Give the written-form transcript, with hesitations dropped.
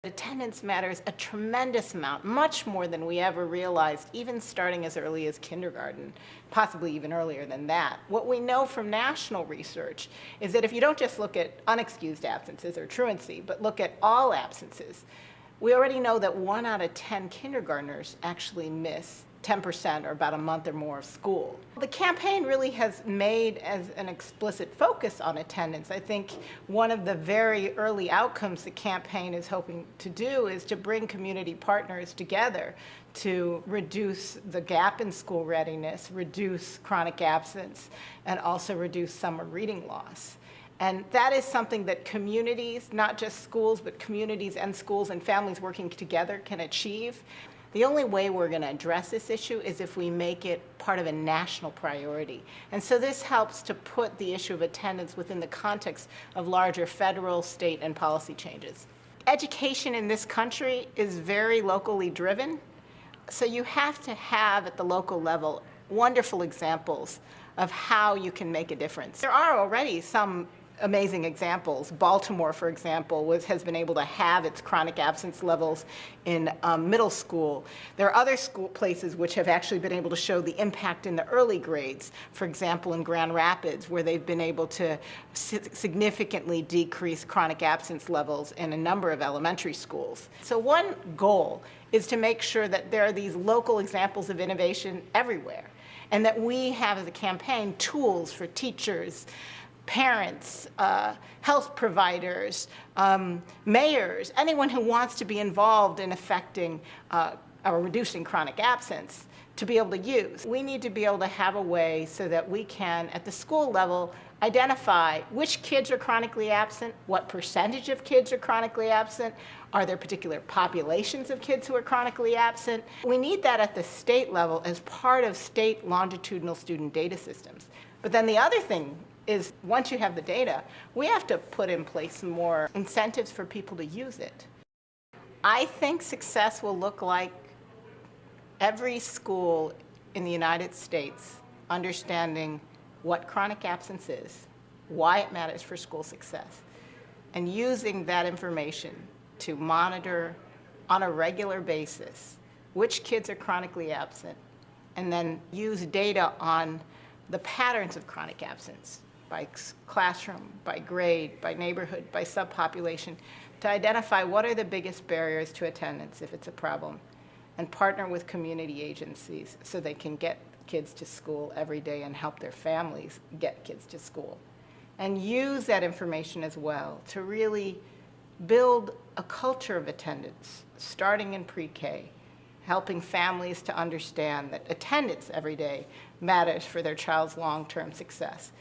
Attendance matters a tremendous amount, much more than we ever realized, even starting as early as kindergarten, possibly even earlier than that. What we know from national research is that if you don't just look at unexcused absences or truancy, but look at all absences, we already know that 1 out of 10 kindergartners actually miss 10% or about a month or more of school. The campaign really has made as an explicit focus on attendance. I think one of the very early outcomes the campaign is hoping to do is to bring community partners together to reduce the gap in school readiness, reduce chronic absence, and also reduce summer reading loss. And that is something that communities, not just schools, but communities and schools and families working together can achieve. The only way we're going to address this issue is if we make it part of a national priority. And so this helps to put the issue of attendance within the context of larger federal, state, and policy changes. Education in this country is very locally driven, so you have to have at the local level wonderful examples of how you can make a difference. There are already some amazing examples. Baltimore, for example, has been able to have its chronic absence levels in middle school. There are other places which have actually been able to show the impact in the early grades. For example, in Grand Rapids, where they've been able to significantly decrease chronic absence levels in a number of elementary schools. So one goal is to make sure that there are these local examples of innovation everywhere, and that we have as a campaign tools for teachers, parents, health providers, mayors, anyone who wants to be involved in affecting or reducing chronic absence to be able to use. We need to be able to have a way so that we can, at the school level, identify which kids are chronically absent, what percentage of kids are chronically absent, are there particular populations of kids who are chronically absent. We need that at the state level as part of state longitudinal student data systems. But then the other thing is, once you have the data, we have to put in place some more incentives for people to use it. I think success will look like every school in the United States understanding what chronic absence is, why it matters for school success, and using that information to monitor on a regular basis which kids are chronically absent, and then use data on the patterns of chronic absence by classroom, by grade, by neighborhood, by subpopulation, to identify what are the biggest barriers to attendance if it's a problem, and partner with community agencies so they can get kids to school every day and help their families get kids to school. And use that information as well to really build a culture of attendance, starting in pre-K, helping families to understand that attendance every day matters for their child's long-term success.